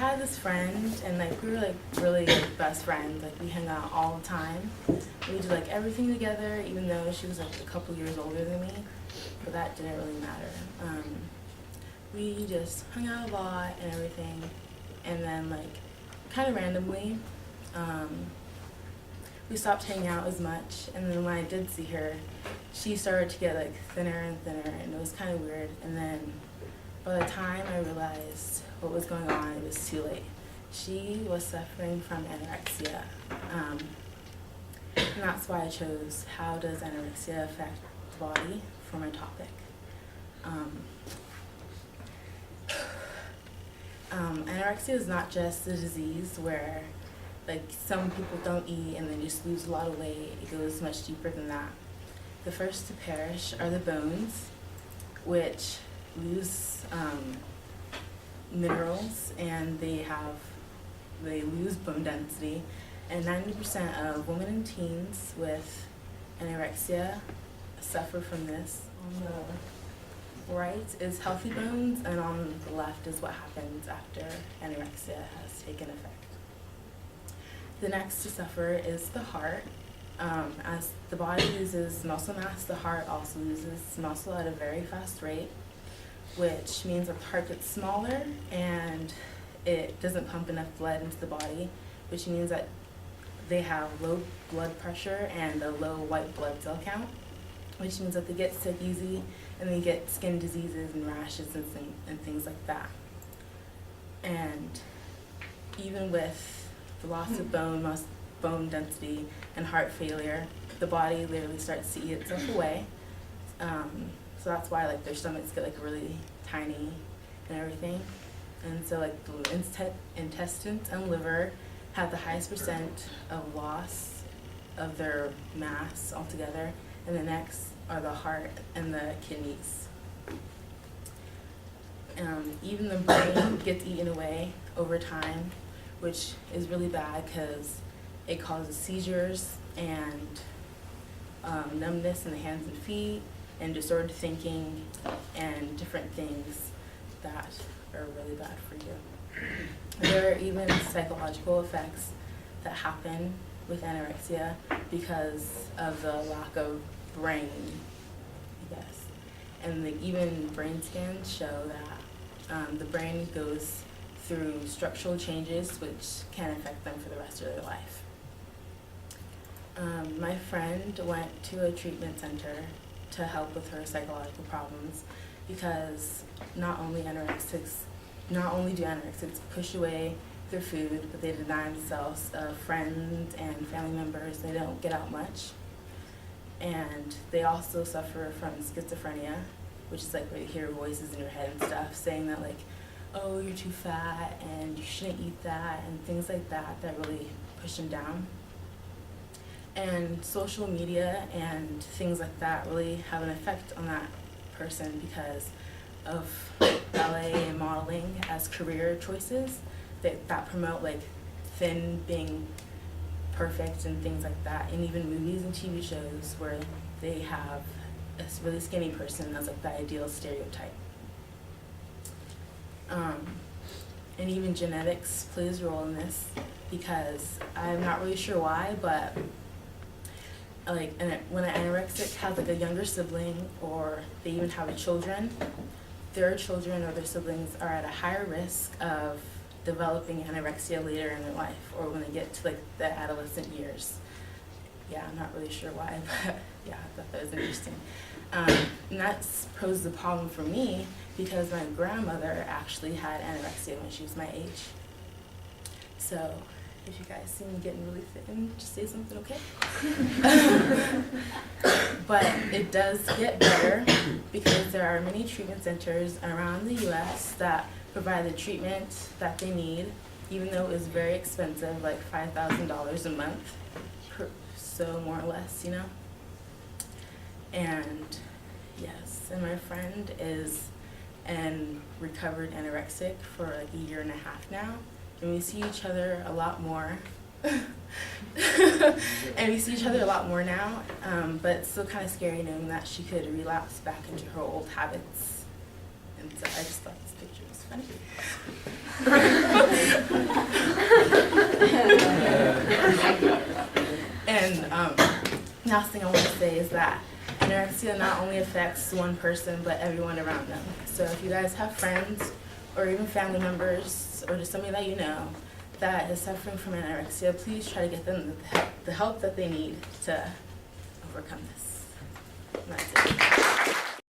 had this friend, and like we were like really like, best friends. Like we hung out all the time. We did like everything together, even though she was like a couple years older than me. But that didn't really matter. We just hung out a lot and everything, and then like kind of randomly, we stopped hanging out as much. And then when I did see her, she started to get like thinner and thinner, and it was kind of weird. And then by the time I realized what was going on, it was too late. She was suffering from anorexia. And that's why I chose how does anorexia affect the body for my topic. Anorexia is not just a disease where like some people don't eat and they just lose a lot of weight. It goes much deeper than that. The first to perish are the bones, which lose minerals, and they lose bone density. And 90% of women and teens with anorexia suffer from this. On the right is healthy bones, and on the left is what happens after anorexia has taken effect. The next to suffer is the heart. As the body loses muscle mass, the heart also loses muscle at a very fast rate, which means that the heart gets smaller and it doesn't pump enough blood into the body, which means that they have low blood pressure and a low white blood cell count, which means that they get sick easy and they get skin diseases and rashes and things like that. And even with the loss of bone density and heart failure, the body literally starts to eat itself away. So that's why like their stomachs get like really tiny and everything. And so like the intestines and liver have the highest percent of loss of their mass altogether, and the next are the heart and the kidneys. Even the brain gets eaten away over time, which is really bad because it causes seizures and numbness in the hands and feet, and disordered thinking, and different things that are really bad for you. There are even psychological effects that happen with anorexia because of the lack of brain, I guess. And even brain scans show that the brain goes through structural changes which can affect them for the rest of their life. My friend went to a treatment center to help with her psychological problems because not only do anorexics push away their food, but they deny themselves of friends and family members. They don't get out much. And they also suffer from schizophrenia, which is like where you hear voices in your head and stuff saying that like, oh, you're too fat and you shouldn't eat that, and things like that really push them down. And social media and things like that really have an effect on that person because of ballet and modeling as career choices that promote like thin being perfect and things like that, and even movies and TV shows where they have a really skinny person as like the ideal stereotype. And even genetics plays a role in this because I'm not really sure why, but like when an anorexic has like a younger sibling or they even have children, their children or their siblings are at a higher risk of developing anorexia later in their life or when they get to like the adolescent years. Yeah, I'm not really sure why, but yeah, I thought that was interesting. And that poses a problem for me because my grandmother actually had anorexia when she was my age. So if you guys see me getting really thin, just say something, okay? But it does get better because there are many treatment centers around the U.S. that provide the treatment that they need, even though it is very expensive, like $5,000 a month, so more or less, you know? And yes, and my friend is an recovered anorexic for like a year and a half now, and we see each other a lot more. Now, but it's still kind of scary knowing that she could relapse back into her old habits. And so I just thought this picture was funny. And last thing I want to say is that anorexia not only affects one person, but everyone around them. So if you guys have friends or even family members or just somebody that you know that is suffering from anorexia, please try to get them the help that they need to overcome this. And that's it.